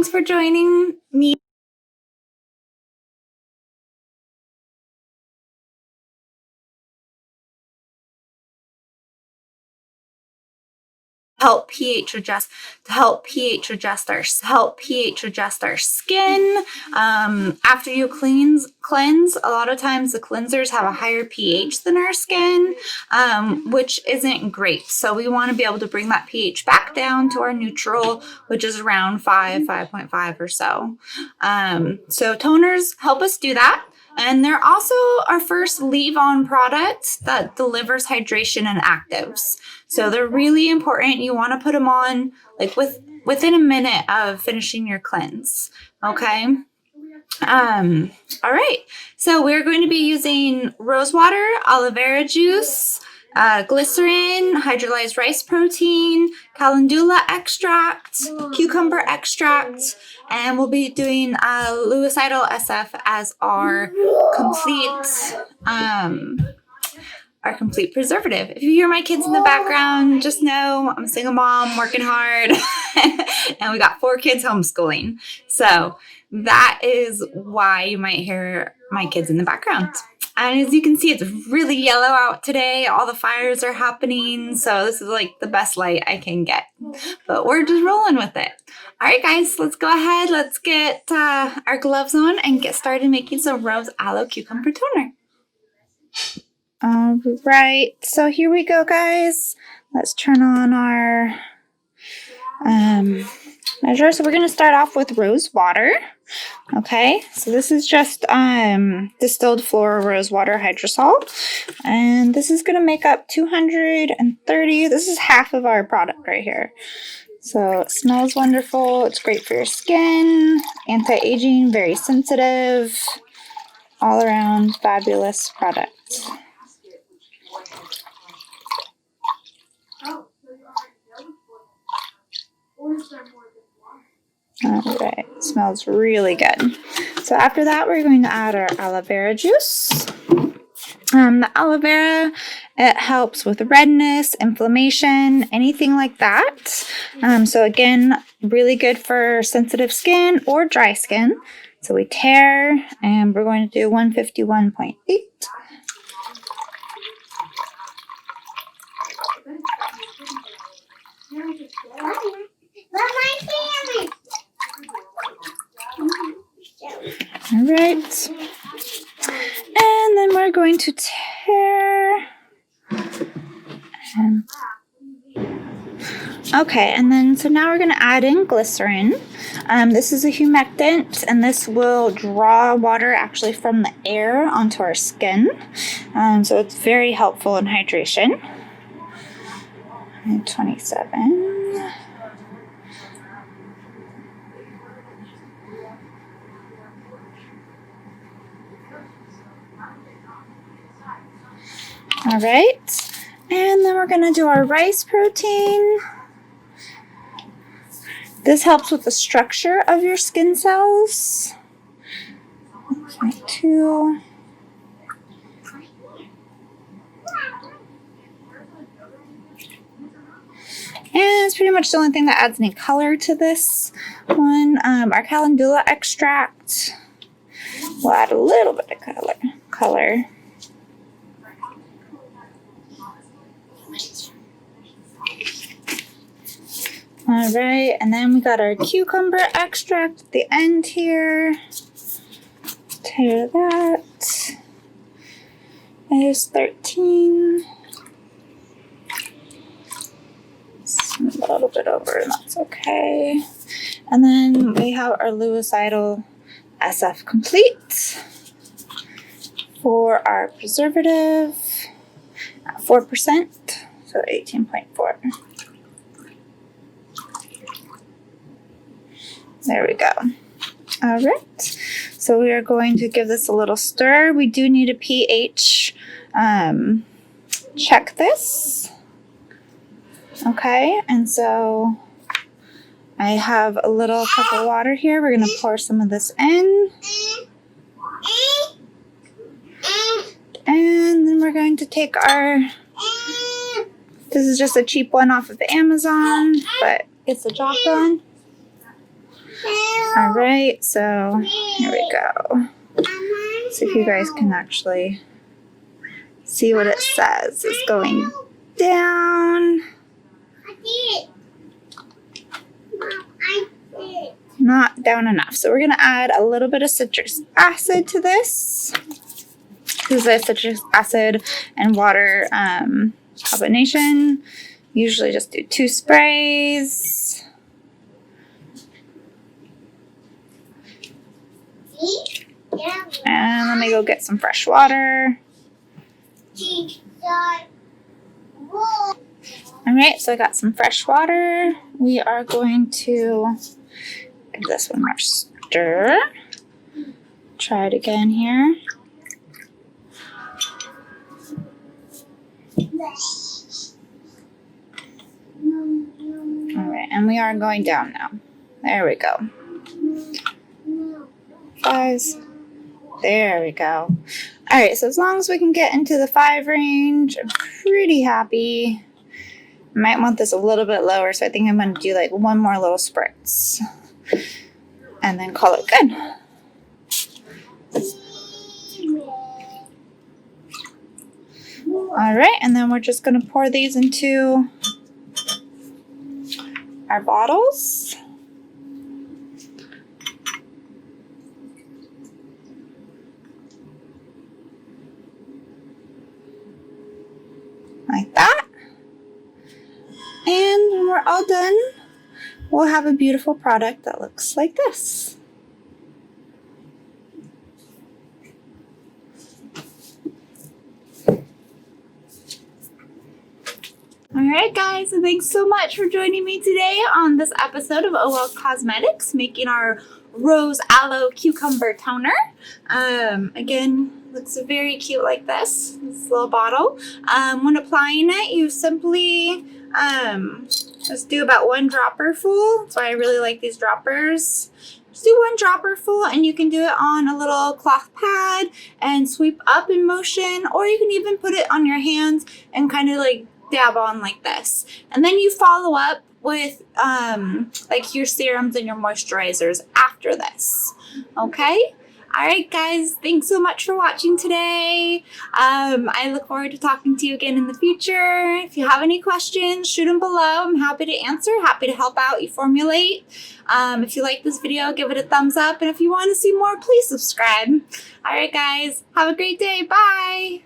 Thanks for joining me. Help pH adjust our skin. After you cleanse, a lot of times the cleansers have a higher pH than our skin, which isn't great. So we want to be able to bring that pH back down to our neutral, which is around 5.5 or so. So toners help us do that. And they're also our first leave-on product that delivers hydration and actives. So they're really important. You want to put them on like within a minute of finishing your cleanse. Okay. All right. So we're going to be using rosewater, aloe vera juice, glycerin, hydrolyzed rice protein, calendula extract, cucumber extract, and we'll be doing Lewiscidal SF as our complete preservative. If you hear my kids in the background, just know I'm a single mom working hard and we got 4 kids homeschooling. So that is why you might hear my kids in the background. And as you can see, it's really yellow out today. All the fires are happening. So this is like the best light I can get. But we're just rolling with it. All right, guys, let's go ahead. Let's get our gloves on and get started making some Rose Aloe Cucumber Toner. All right, so here we go, guys. Let's turn on our measure. So we're going to start off with rose water. Okay, so this is just distilled floral rose water hydrosol, and this is going to make up 230. This is half of our product right here. So it smells wonderful. It's great for your skin, anti-aging, very sensitive, all around fabulous product. All right, smells really good. So after that, we're going to add our aloe vera juice. The aloe vera, it helps with redness, inflammation, anything like that. So again, really good for sensitive skin or dry skin. So we tear, and we're going to do 151.8. All right, and then we're going to tear. Okay, and then so now we're going to add in glycerin. This is a humectant, and this will draw water actually from the air onto our skin. So it's very helpful in hydration. 27. All right, and then we're going to do our rice protein. This helps with the structure of your skin cells. 2. And it's pretty much the only thing that adds any color to this one. Our calendula extract will add a little bit of color. All right, and then we got our cucumber extract at the end here. Tear that. There's 13. A little bit over, and that's okay. And then we have our Lewiscidal SF Complete for our preservative at 4%, so 18.4. There we go. All right, so we are going to give this a little stir. We do need a pH. Check this. Okay, and so I have a little cup of water here. We're going to pour some of this in. And then we're going to take our, this is just a cheap one off of Amazon, but it's the job done. All right, so here we go. So if you guys can actually see what it says. It's going down. Not down enough. So we're going to add a little bit of citric acid to this. This is a citric acid and water combination. Usually just do 2 sprays. And let me go get some fresh water. Alright, so I got some fresh water. We are going to give this one more stir. Try it again here. Alright, and we are going down now. There we go. 5. There we go. Alright, so as long as we can get into the 5 range, I'm pretty happy. I might want this a little bit lower, so I think I'm going to do like 1 more little spritz. And then call it good. Alright, and then we're just going to pour these into our bottles. Like that. And when we're all done, we'll have a beautiful product that looks like this. Alright guys, and thanks so much for joining me today on this episode of OL Cosmetics, making our Rose Aloe Cucumber Toner. Again, looks very cute like this little bottle. When applying it, you simply just do about 1 dropper full. That's why I really like these droppers. Just do 1 dropper full, and you can do it on a little cloth pad and sweep up in motion, or you can even put it on your hands and kind of like dab on like this. And then you follow up with like your serums and your moisturizers after this. Okay? Alright guys, thanks so much for watching today. I look forward to talking to you again in the future. If you have any questions, shoot them below. I'm happy to answer, happy to help out you formulate. If you like this video, give it a thumbs up. And if you want to see more, please subscribe. Alright guys, have a great day. Bye!